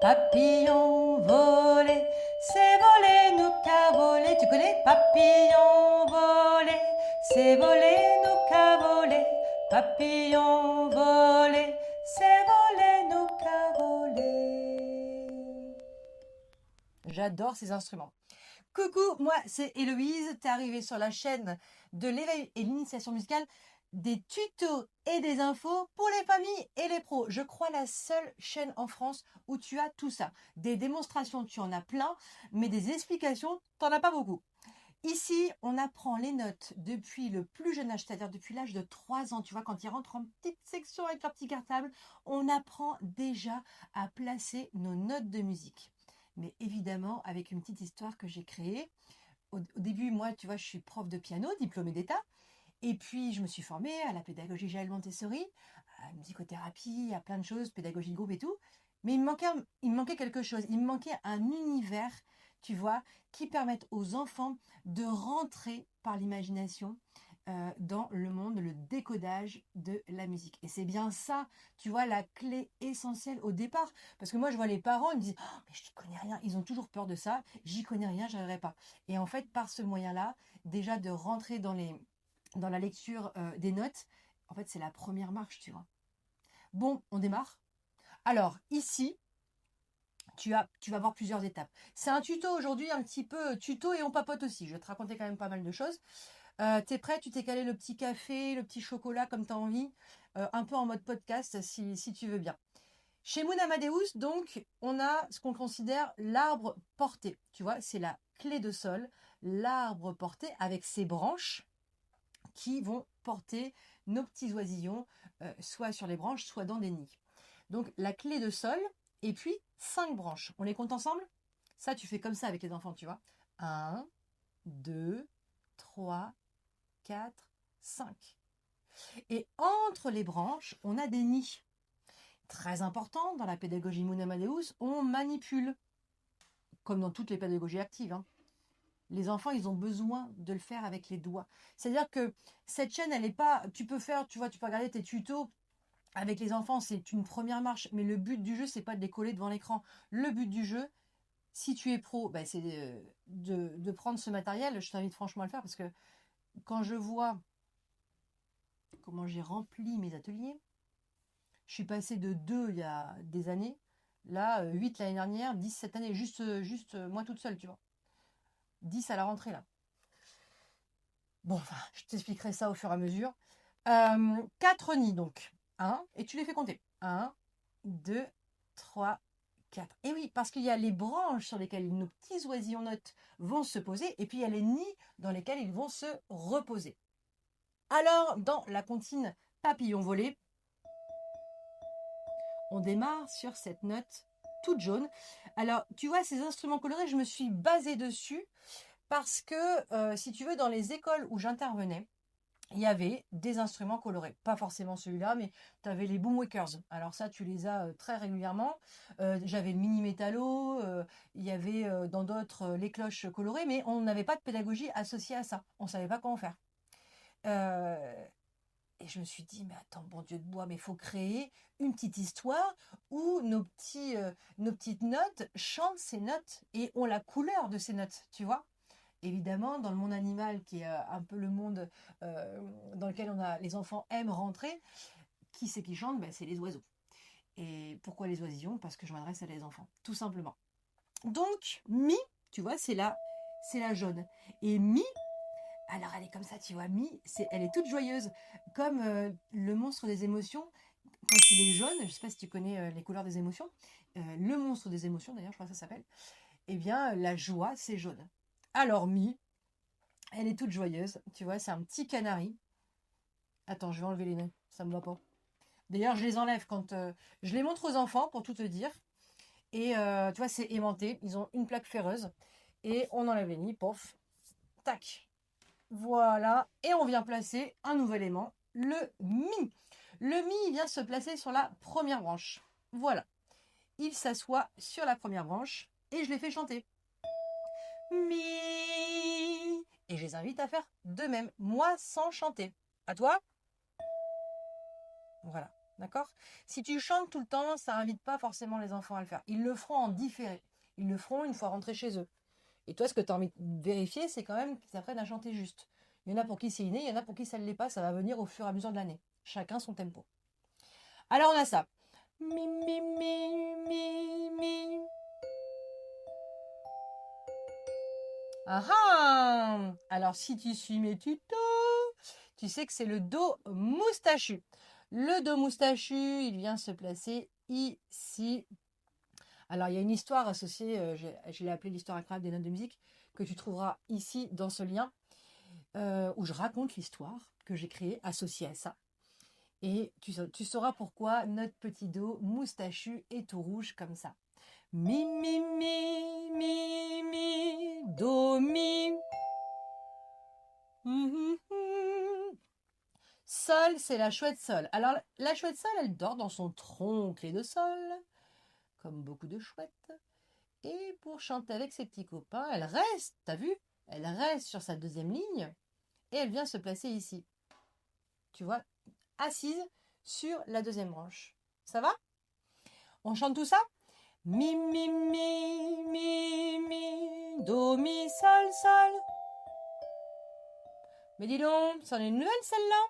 Papillon volé, c'est volé, nous qu'a volé. Tu connais? Papillon volé, c'est volé, nous qu'a volé. Papillon volé, c'est volé, nous qu'a volé. J'adore ces instruments. Coucou, moi c'est Héloïse, t'es arrivée sur la chaîne de l'éveil et l'initiation musicale, des tutos et des infos pour les familles et les pros. Je crois la seule chaîne en France où tu as tout ça. Des démonstrations, tu en as plein, mais des explications, t'en as pas beaucoup. Ici, on apprend les notes depuis le plus jeune âge, c'est-à-dire depuis l'âge de 3 ans. Tu vois, quand ils rentrent en petite section avec leur petit cartable, on apprend déjà à placer nos notes de musique. Mais évidemment, avec une petite histoire que j'ai créée. Au début, moi, tu vois, je suis prof de piano, diplômée d'État. Et puis, je me suis formée à la pédagogie Jaël Montessori, à la musicothérapie, à plein de choses, pédagogie de groupe et tout. Mais il me manquait quelque chose. Il me manquait un univers, tu vois, qui permette aux enfants de rentrer par l'imagination dans le monde, le décodage de la musique. Et c'est bien ça, tu vois, la clé essentielle au départ. Parce que moi, je vois les parents, ils me disent, oh, mais je n'y connais rien. Ils ont toujours peur de ça. J'y connais rien, je n'arriverai pas. Et en fait, par ce moyen-là, déjà de rentrer dans la lecture des notes, en fait, c'est la première marche, tu vois. Bon, on démarre. Alors, ici, tu vas voir plusieurs étapes. C'est un tuto aujourd'hui, un petit peu tuto et on papote aussi. Je vais te raconter quand même pas mal de choses. T'es prêt? Tu t'es calé le petit café, le petit chocolat comme tu as envie, un peu en mode podcast si tu veux bien. Chez Moon Amadeus, donc, on a ce qu'on considère l'arbre porté. Tu vois, c'est la clé de sol, l'arbre porté avec ses branches qui vont porter nos petits oisillons, soit sur les branches, soit dans des nids. Donc la clé de sol, et puis 5 branches. On les compte ensemble? Ça, tu fais comme ça avec les enfants, tu vois. Un, 2, 3, 4, 5. Et entre les branches, on a des nids. Très important, dans la pédagogie Moon Amadeus, on manipule, comme dans toutes les pédagogies actives, hein. Les enfants, ils ont besoin de le faire avec les doigts. C'est-à-dire que cette chaîne, elle n'est pas... Tu peux faire, tu vois, tu peux regarder tes tutos avec les enfants, c'est une première marche. Mais le but du jeu, c'est pas de les coller devant l'écran. Le but du jeu, si tu es pro, bah, c'est de prendre ce matériel. Je t'invite franchement à le faire parce que quand je vois comment j'ai rempli mes ateliers, je suis passée de 2 il y a des années, là, 8 l'année dernière, 10 cette année, juste moi toute seule, tu vois. 10 à la rentrée, là. Bon, enfin, je t'expliquerai ça au fur et à mesure. 4 nids, donc. Et tu les fais compter. Un, 2, 3, 4. Et oui, parce qu'il y a les branches sur lesquelles nos petits oisillons notes vont se poser, et puis il y a les nids dans lesquels ils vont se reposer. Alors, dans la comptine papillon volé, on démarre sur cette note toute jaune. Alors, tu vois, ces instruments colorés, je me suis basée dessus parce que, si tu veux, dans les écoles où j'intervenais, il y avait des instruments colorés. Pas forcément celui-là, mais tu avais les boomwakers. Alors ça, tu les as très régulièrement. J'avais le mini métallo, il y avait dans d'autres les cloches colorées, mais on n'avait pas de pédagogie associée à ça. On ne savait pas comment faire. Euh, et je me suis dit, mais attends, bon Dieu de bois, mais il faut créer une petite histoire où nos petites notes chantent ces notes et ont la couleur de ces notes, tu vois. Évidemment, dans le monde animal, qui est un peu le monde dans lequel les enfants aiment rentrer, qui c'est qui chante? Ben, c'est les oiseaux. Et pourquoi les oisillons? Parce que je m'adresse à les enfants, tout simplement. Donc, Mi, tu vois, c'est la jaune. Et Mi, alors elle est comme ça, tu vois, Mi, elle est toute joyeuse, comme le monstre des émotions, quand il est jaune, je ne sais pas si tu connais les couleurs des émotions, le monstre des émotions d'ailleurs, je crois que ça s'appelle, eh bien, la joie, c'est jaune. Alors, Mi, elle est toute joyeuse, tu vois, c'est un petit canari. Attends, je vais enlever les nœuds, ça me va pas. D'ailleurs, je les enlève quand je les montre aux enfants, pour tout te dire. Et tu vois, c'est aimanté, ils ont une plaque ferreuse. Et on enlève les nids, pof, tac. Voilà, et on vient placer un nouvel aimant, le mi. Le mi, il vient se placer sur la première branche. Voilà, il s'assoit sur la première branche et je les fais chanter. Mi. Et je les invite à faire de même, moi sans chanter. À toi? Voilà. D'accord? Si tu chantes tout le temps, ça invite pas forcément les enfants à le faire. Ils le feront en différé. Ils le feront une fois rentrés chez eux. Et toi, ce que tu as envie de vérifier, c'est quand même qu'ils apprennent à chanter juste. Il y en a pour qui c'est inné, il y en a pour qui ça ne l'est pas. Ça va venir au fur et à mesure de l'année. Chacun son tempo. Alors, on a ça. Mi, mi, mi, mi, mi. Ah ah! Alors, si tu suis mes tutos, tu sais que c'est le do moustachu. Le do moustachu, il vient se placer ici. Alors, il y a une histoire associée, je l'ai appelée l'histoire incroyable des notes de musique, que tu trouveras ici dans ce lien, où je raconte l'histoire que j'ai créée associée à ça. Et tu sauras pourquoi notre petit do moustachu est tout rouge comme ça. Mi, mi, mi, mi, mi, do, mi. Sol, c'est la chouette sol. Alors, la chouette sol, elle dort dans son tronc clé de sol, comme beaucoup de chouettes. Et pour chanter avec ses petits copains, elle reste, t'as vu? Elle reste sur sa deuxième ligne et elle vient se placer ici. Tu vois, assise sur la deuxième branche. Ça va? On chante tout ça? Mi, mi, mi, mi, mi, do, mi, sol, sol. Mais dis donc, c'en est une nouvelle celle-là?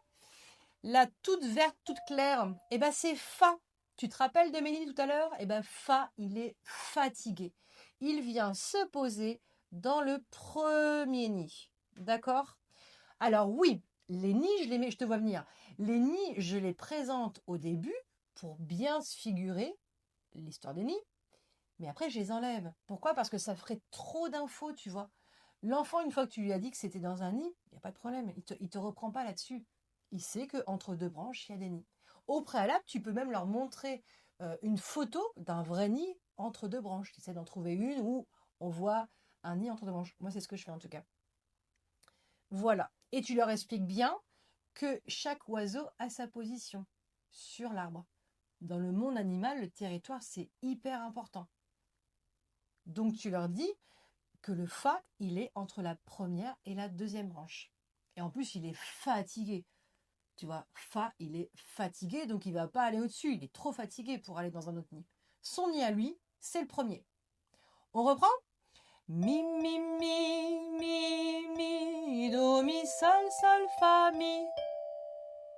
La toute verte, toute claire, eh ben c'est Fa. Tu te rappelles de Méline tout à l'heure? Eh ben Fa, il est fatigué. Il vient se poser dans le premier nid. D'accord? Alors oui, les nids, je les mets, je te vois venir. Les nids, je les présente au début pour bien se figurer l'histoire des nids. Mais après, je les enlève. Pourquoi? Parce que ça ferait trop d'infos, tu vois. L'enfant, une fois que tu lui as dit que c'était dans un nid, il n'y a pas de problème. Il te reprend pas là-dessus. Il sait qu'entre deux branches, il y a des nids. Au préalable, tu peux même leur montrer une photo d'un vrai nid entre deux branches. Tu essaies d'en trouver une où on voit un nid entre deux branches. Moi, c'est ce que je fais en tout cas. Voilà. Et tu leur expliques bien que chaque oiseau a sa position sur l'arbre. Dans le monde animal, le territoire, c'est hyper important. Donc tu leur dis que le Fa, il est entre la première et la deuxième branche. Et en plus, il est fatigué. Tu vois, Fa, il est fatigué, donc il va pas aller au-dessus. Il est trop fatigué pour aller dans un autre nid. Son nid à lui, c'est le premier. On reprend? Mi, mi, mi, mi, mi, do, mi, sol, sol, fa, mi.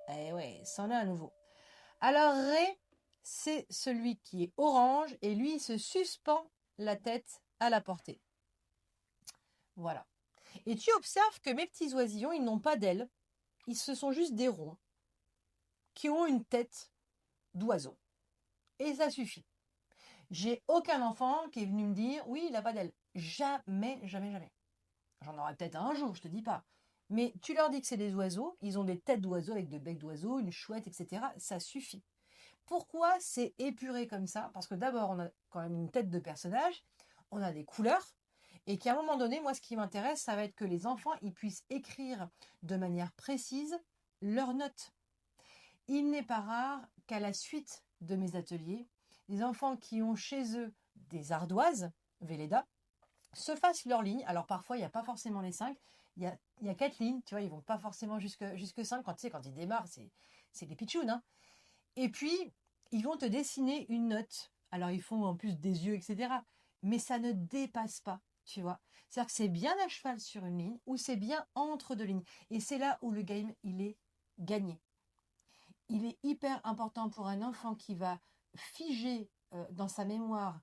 Eh ouais, c'en est à nouveau. Alors, Ré, c'est celui qui est orange et lui, il se suspend la tête à la portée. Voilà. Et tu observes que mes petits oisillons, ils n'ont pas d'ailes. Ce sont juste des ronds qui ont une tête d'oiseau. Et ça suffit. J'ai aucun enfant qui est venu me dire oui, il n'a pas d'ailes. Jamais, jamais, jamais. J'en aurai peut-être un jour, je te dis pas. Mais tu leur dis que c'est des oiseaux, ils ont des têtes d'oiseaux avec des becs d'oiseaux, une chouette, etc. Ça suffit. Pourquoi c'est épuré comme ça? Parce que d'abord, on a quand même une tête de personnage, on a des couleurs, et qu'à un moment donné, moi, ce qui m'intéresse, ça va être que les enfants, ils puissent écrire de manière précise leurs notes. Il n'est pas rare qu'à la suite de mes ateliers, les enfants qui ont chez eux des ardoises, Velleda, se fassent leurs lignes. Alors parfois, il n'y a pas forcément les 5, il y a 4 lignes, tu vois, ils vont pas forcément jusque 5. Quand, tu sais, quand ils démarrent, c'est des pitchounes, hein. Et puis, ils vont te dessiner une note. Alors, ils font en plus des yeux, etc. Mais ça ne dépasse pas, tu vois. C'est-à-dire que c'est bien à cheval sur une ligne ou c'est bien entre deux lignes. Et c'est là où le game, il est gagné. Il est hyper important pour un enfant qui va figer dans sa mémoire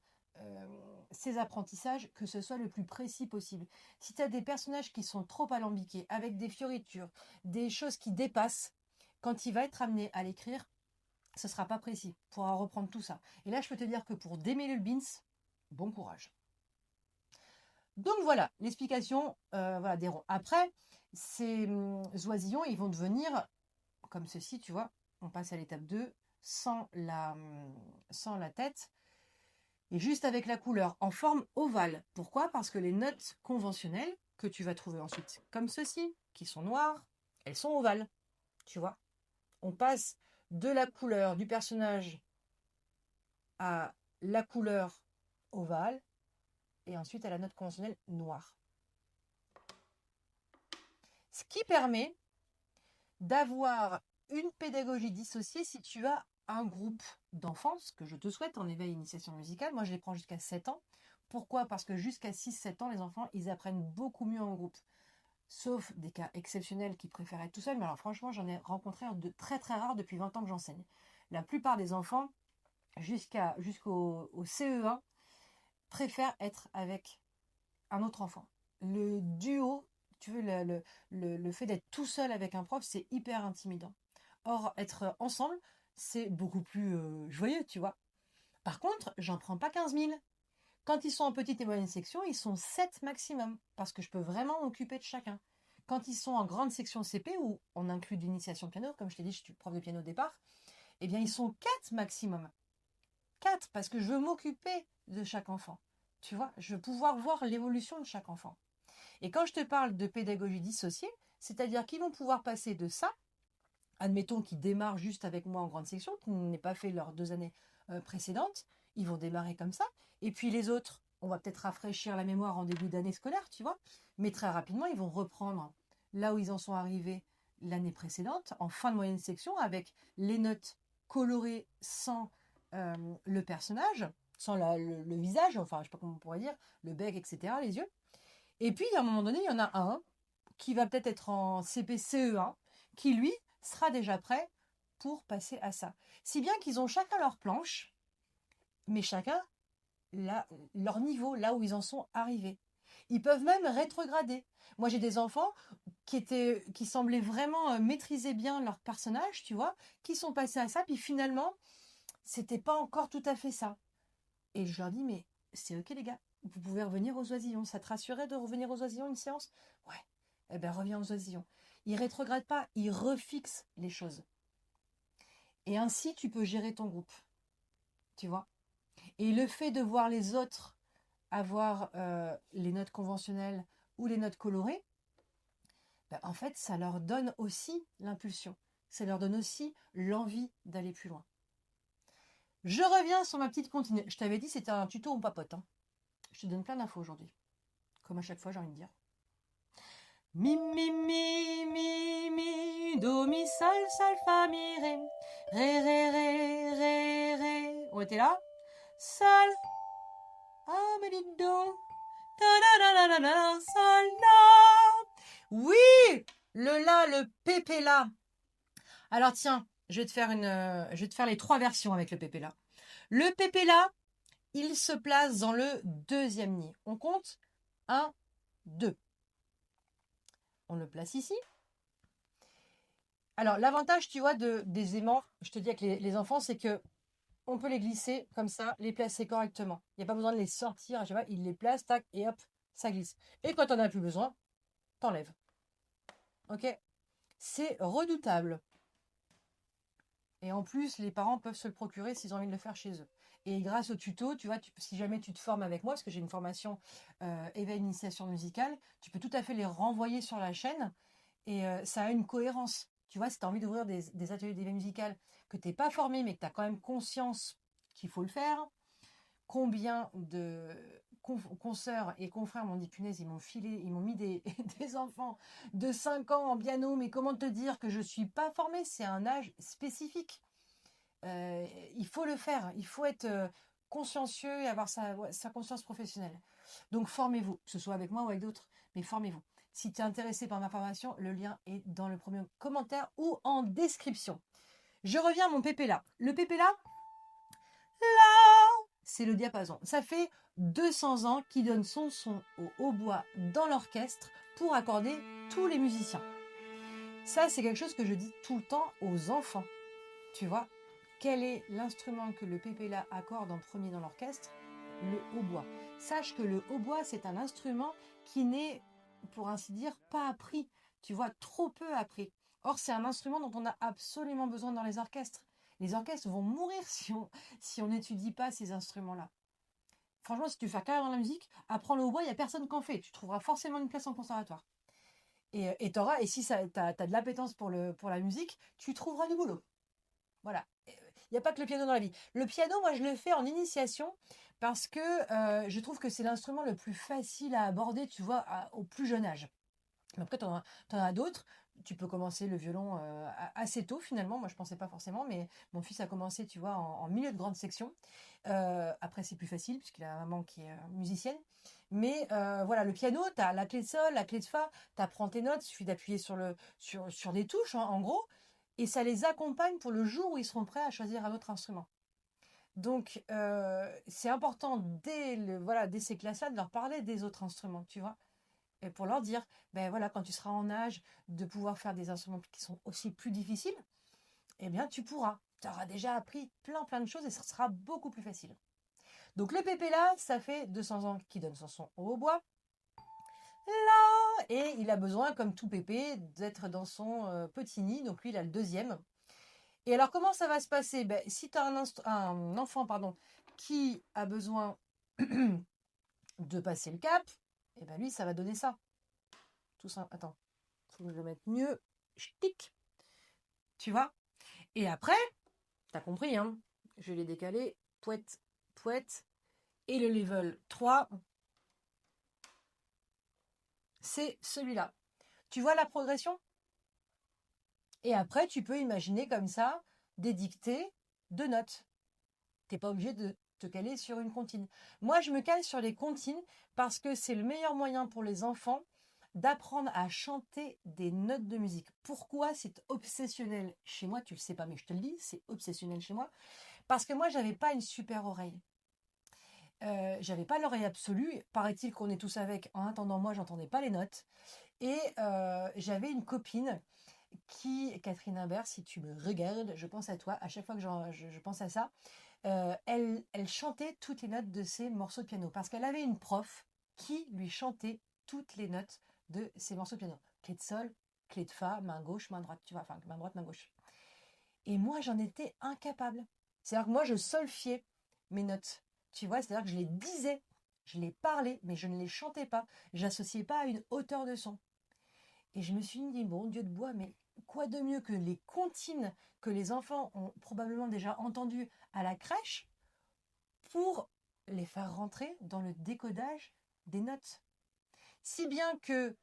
ses apprentissages, que ce soit le plus précis possible. Si tu as des personnages qui sont trop alambiqués, avec des fioritures, des choses qui dépassent, quand il va être amené à l'écrire, ce ne sera pas précis. Il pourra reprendre tout ça. Et là, je peux te dire que pour démêler le beans, bon courage. Donc voilà, l'explication voilà, des ronds. Après, ces oisillons, ils vont devenir comme ceci, tu vois. On passe à l'étape 2, sans la tête, et juste avec la couleur, en forme ovale. Pourquoi? Parce que les notes conventionnelles que tu vas trouver ensuite, comme ceci, qui sont noires, elles sont ovales. Tu vois? On passe de la couleur du personnage à la couleur ovale et ensuite à la note conventionnelle noire. Ce qui permet d'avoir une pédagogie dissociée si tu as un groupe d'enfants, ce que je te souhaite en éveil initiation musicale. Moi, je les prends jusqu'à 7 ans. Pourquoi? Parce que jusqu'à 6-7 ans, les enfants, ils apprennent beaucoup mieux en groupe. Sauf des cas exceptionnels qui préfèrent être tout seuls. Mais alors franchement, j'en ai rencontré de très très rares depuis 20 ans que j'enseigne. La plupart des enfants, jusqu'au CE1, préfèrent être avec un autre enfant. Le duo, tu veux, le fait d'être tout seul avec un prof, c'est hyper intimidant. Or, être ensemble, c'est beaucoup plus joyeux, tu vois. Par contre, j'en prends pas 15 000. Quand ils sont en petite et moyenne section, ils sont 7 maximum, parce que je peux vraiment m'occuper de chacun. Quand ils sont en grande section CP, où on inclut d'initiation piano, comme je t'ai dit, je suis prof de piano au départ, eh bien, ils sont 4 maximum. 4, parce que je veux m'occuper de chaque enfant. Tu vois, je veux pouvoir voir l'évolution de chaque enfant. Et quand je te parle de pédagogie dissociée, c'est-à-dire qu'ils vont pouvoir passer de ça, admettons qu'ils démarrent juste avec moi en grande section, qui n'aient pas fait leurs 2 années précédentes, ils vont démarrer comme ça. Et puis les autres, on va peut-être rafraîchir la mémoire en début d'année scolaire, tu vois. Mais très rapidement, ils vont reprendre là où ils en sont arrivés l'année précédente, en fin de moyenne section, avec les notes colorées sans le personnage, sans le visage, enfin, je ne sais pas comment on pourrait dire, le bec, etc., les yeux. Et puis, à un moment donné, il y en a un qui va peut-être être en CP-CE1, qui, lui, sera déjà prêt pour passer à ça. Si bien qu'ils ont chacun leur planche, mais chacun leur niveau, là où ils en sont arrivés. Ils peuvent même rétrograder. Moi, j'ai des enfants qui semblaient vraiment maîtriser bien leur personnage, tu vois, qui sont passés à ça, puis finalement, c'était pas encore tout à fait ça. Et je leur dis, mais c'est ok les gars, vous pouvez revenir aux oisillons. Ça te rassurait de revenir aux oisillons une séance? Ouais, eh bien reviens aux oisillons. Ils rétrogradent pas, ils refixent les choses. Et ainsi, tu peux gérer ton groupe, tu vois. Et le fait de voir les autres avoir les notes conventionnelles ou les notes colorées, ben, en fait, ça leur donne aussi l'impulsion. Ça leur donne aussi l'envie d'aller plus loin. Je reviens sur ma petite continue. Je t'avais dit, c'était un tuto on papote. Hein. Je te donne plein d'infos aujourd'hui. Comme à chaque fois, j'ai envie de dire. Mi, mi, mi, mi, mi, do, mi, sol, fa, mi, ré. Ré, ré, ré, ré, ré. On était là? Sol. Ah, mais dites donc. Da, da, da, da, da, da, sol, la. Oui! Le la, le pépé la. Alors tiens, je vais te faire les 3 versions avec le pépé la. Le pépé la, il se place dans le 2e nid. On compte 1, 2. On le place ici. Alors, l'avantage, tu vois, des aimants, je te dis avec les enfants, c'est que on peut les glisser comme ça, les placer correctement. Il n'y a pas besoin de les sortir, je sais pas, ils les placent, tac, et hop, ça glisse. Et quand on n'a plus besoin, t'enlèves. Ok? C'est redoutable. Et en plus, les parents peuvent se le procurer s'ils ont envie de le faire chez eux. Et grâce au tuto, tu vois, si jamais tu te formes avec moi, parce que j'ai une formation éveil initiation musicale, tu peux tout à fait les renvoyer sur la chaîne et ça a une cohérence. Tu vois, si tu as envie d'ouvrir des ateliers d'éveil musical, que tu n'es pas formé, mais que tu as quand même conscience qu'il faut le faire, combien de consoeurs et confrères m'ont dit, punaise, ils m'ont mis des enfants de 5 ans en piano, mais comment te dire que je ne suis pas formée? C'est un âge spécifique. Il faut le faire, il faut être consciencieux et avoir sa conscience professionnelle. Donc formez-vous, que ce soit avec moi ou avec d'autres, mais formez-vous. Si tu es intéressé par ma formation, le lien est dans le premier commentaire ou en description. Je reviens à mon pépé là. Le pépé là, c'est le diapason. Ça fait 200 ans qu'il donne son son au hautbois dans l'orchestre pour accorder tous les musiciens. Ça, c'est quelque chose que je dis tout le temps aux enfants. Tu vois, quel est l'instrument que le pépéla accorde en premier dans l'orchestre? Le hautbois. Sache que le hautbois, c'est un instrument qui n'est, pour ainsi dire, pas appris. Tu vois, trop peu appris. Or, c'est un instrument dont on a absolument besoin dans les orchestres. Les orchestres vont mourir si on n'étudie pas ces instruments-là. Franchement, si tu veux faire carrière dans la musique, apprends le hautbois, il n'y a personne qui en fait. Tu trouveras forcément une place en conservatoire. Et si tu as de l'appétence pour la musique, tu trouveras du boulot. Voilà. Il n'y a pas que le piano dans la vie. Le piano, moi, je le fais en initiation parce que je trouve que c'est l'instrument le plus facile à aborder, tu vois, au plus jeune âge. Mais après, tu en as d'autres. tu peux commencer le violon assez tôt finalement. Moi, je pensais pas forcément, mais mon fils a commencé, tu vois, en milieu de grande section. Après, c'est plus facile puisqu'il a une maman qui est musicienne. Mais voilà, le piano, tu as la clé de sol, la clé de fa, tu apprends tes notes, il suffit d'appuyer sur des touches, hein, en gros, et ça les accompagne pour le jour où ils seront prêts à choisir un autre instrument. Donc, c'est important dès ces classes-là de leur parler des autres instruments, tu vois. Et pour leur dire, ben voilà, quand tu seras en âge de pouvoir faire des instruments qui sont aussi plus difficiles, eh bien, tu pourras. Tu auras déjà appris plein de choses et ce sera beaucoup plus facile. Donc, le pépé là, ça fait 200 ans qu'il donne son son au hautbois. Là, et il a besoin, comme tout pépé, d'être dans son petit nid. Donc, lui, il a le deuxième. Et alors, comment ça va se passer? Ben, si tu as un enfant qui a besoin de passer le cap, et ben lui, ça va donner ça. Tout ça. Attends, faut que je le mette mieux. Ch'tic. Tu vois? Et après, t'as compris, hein? Je l'ai décalé. Pouette, pouette. Et le level 3, c'est celui-là. Tu vois la progression? Et après, tu peux imaginer comme ça des dictées de notes. T'es pas obligé de te caler sur une comptine. Moi, je me cale sur les comptines parce que c'est le meilleur moyen pour les enfants d'apprendre à chanter des notes de musique. Pourquoi c'est obsessionnel chez moi? Tu le sais pas, mais je te le dis, c'est obsessionnel chez moi. Parce que moi, j'avais pas une super oreille. J'avais pas l'oreille absolue. Paraît-il qu'on est tous avec. En attendant, moi, j'entendais pas les notes. Et j'avais une copine Catherine Imbert, si tu me regardes, je pense à toi. À chaque fois que je pense à ça, elle chantait toutes les notes de ses morceaux de piano parce qu'elle avait une prof qui lui chantait toutes les notes de ses morceaux de piano. Clé de sol, clé de fa, main gauche, main droite, tu vois, enfin main droite, main gauche. Et moi, j'en étais incapable. C'est-à-dire que moi, je solfiais mes notes. Tu vois, c'est-à-dire que je les disais, je les parlais, mais je ne les chantais pas. J'associais pas à une hauteur de son. Et je me suis dit, bon, Dieu de bois, mais quoi de mieux que les comptines que les enfants ont probablement déjà entendues à la crèche pour les faire rentrer dans le décodage des notes. Si bien que,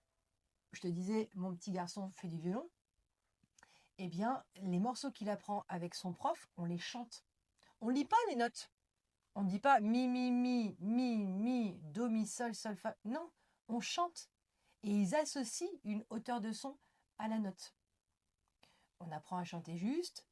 je te disais, mon petit garçon fait du violon, eh bien, les morceaux qu'il apprend avec son prof, on les chante. On ne lit pas les notes. On ne dit pas mi, do, mi, sol, fa. Non, on chante. Et ils associent une hauteur de son à la note. On apprend à chanter juste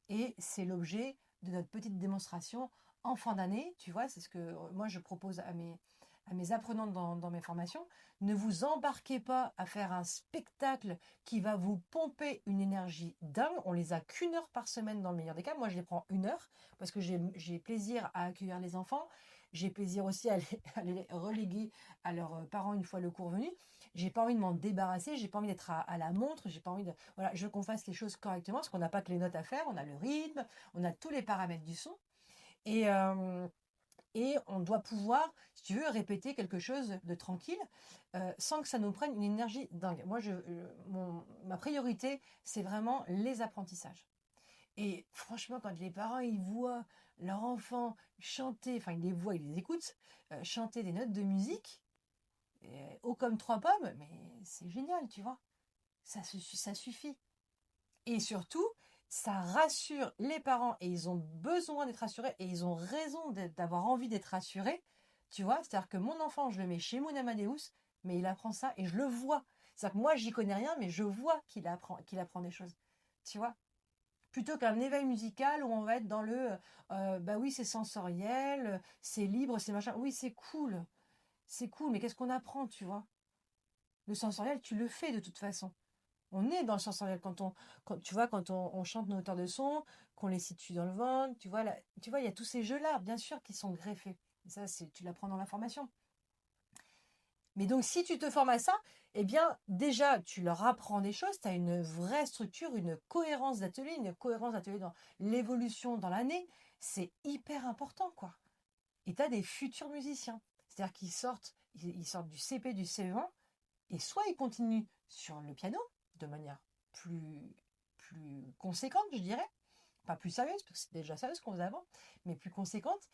et c'est l'objet de notre petite démonstration en fin d'année. Tu vois, c'est ce que moi je propose à mes apprenantes dans mes formations. Ne vous embarquez pas à faire un spectacle qui va vous pomper une énergie dingue. On les a qu'une heure par semaine dans le meilleur des cas. Moi, je les prends une heure parce que j'ai plaisir à accueillir les enfants. J'ai plaisir aussi à les reléguer à leurs parents une fois le cours venu. J'ai pas envie de m'en débarrasser, j'ai pas envie d'être à la montre, j'ai pas envie de. Voilà, je veux qu'on fasse les choses correctement parce qu'on n'a pas que les notes à faire, on a le rythme, on a tous les paramètres du son. Et, on doit pouvoir, si tu veux, répéter quelque chose de tranquille sans que ça nous prenne une énergie dingue. Moi, ma priorité, c'est vraiment les apprentissages. Et franchement, quand les parents ils voient leur enfant chanter, enfin ils les voient, ils les écoutent, chanter des notes de musique, haut comme trois pommes, mais c'est génial, tu vois. Ça suffit. Et surtout, ça rassure les parents et ils ont besoin d'être rassurés et ils ont raison d'avoir envie d'être rassurés. Tu vois, c'est-à-dire que mon enfant, je le mets chez Moon Amadeus, mais il apprend ça et je le vois. C'est-à-dire que moi, j'y connais rien, mais je vois qu'il apprend des choses. Tu vois, plutôt qu'un éveil musical où on va être dans bah oui, c'est sensoriel, c'est libre, c'est machin. Oui, c'est cool, mais qu'est-ce qu'on apprend, tu vois? Le sensoriel, tu le fais de toute façon. On est dans le sensoriel tu vois, quand on chante nos hauteurs de son, qu'on les situe dans le ventre, tu vois, il y a tous ces jeux-là, bien sûr, qui sont greffés. Et ça, tu l'apprends dans la formation. Mais donc, si tu te formes à ça, eh bien, déjà, tu leur apprends des choses, tu as une vraie structure, une cohérence d'atelier dans l'évolution dans l'année. C'est hyper important, quoi. Et tu as des futurs musiciens. C'est-à-dire ils sortent du CP, du CE1, et soit ils continuent sur le piano de manière plus conséquente, je dirais. Pas plus sérieuse, parce que c'est déjà sérieux ce qu'on faisait avant, mais plus conséquente.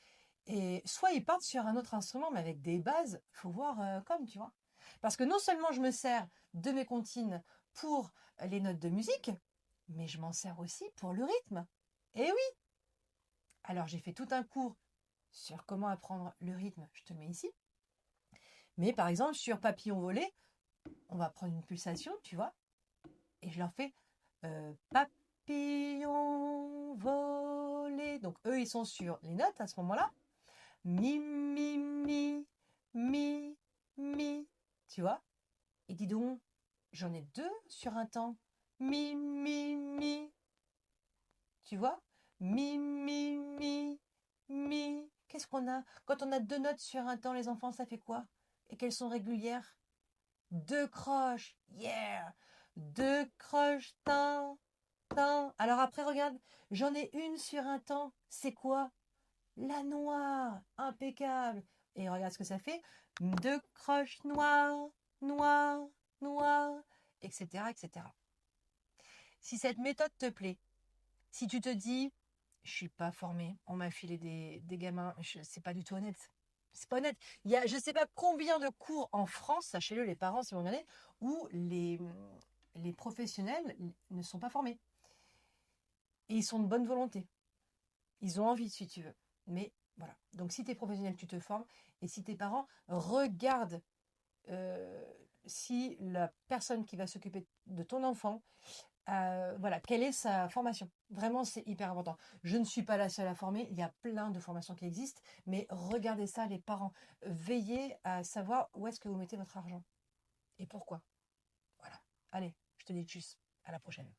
Et soit ils partent sur un autre instrument, mais avec des bases, faut voir comme, tu vois. Parce que non seulement je me sers de mes comptines pour les notes de musique, mais je m'en sers aussi pour le rythme. Eh oui! Alors j'ai fait tout un cours sur comment apprendre le rythme, je te le mets ici. Mais par exemple, sur papillon volé, on va prendre une pulsation, tu vois, et je leur fais papillon volé. Donc eux, ils sont sur les notes à ce moment-là. Mi, mi, mi, mi, mi. Tu vois? Et dis donc, j'en ai deux sur un temps. Mi, mi, mi. Tu vois? Mi, mi, mi, mi. Qu'est-ce qu'on a? Quand on a deux notes sur un temps, les enfants, ça fait quoi? Et qu'elles sont régulières? Deux croches. Yeah! Deux croches, tin, tin. Alors après, regarde, j'en ai une sur un temps. C'est quoi? La noire. Impeccable. Et regarde ce que ça fait. Deux croches noires, noires, noires, etc., etc. Si cette méthode te plaît, si tu te dis, je suis pas formée, on m'a filé des gamins, c'est pas du tout honnête. C'est pas honnête. Il y a je sais pas combien de cours en France, sachez-le les parents si vous regardez, où les professionnels ne sont pas formés. Et ils sont de bonne volonté. Ils ont envie si tu veux. Mais voilà. Donc si tu es professionnel, tu te formes. Et si tes parents, regarde si la personne qui va s'occuper de ton enfant voilà, quelle est sa formation? Vraiment, c'est hyper important. Je ne suis pas la seule à former, il y a plein de formations qui existent, mais regardez ça, les parents. Veillez à savoir où est-ce que vous mettez votre argent et pourquoi. Voilà. Allez, je te dis tchuss, à la prochaine.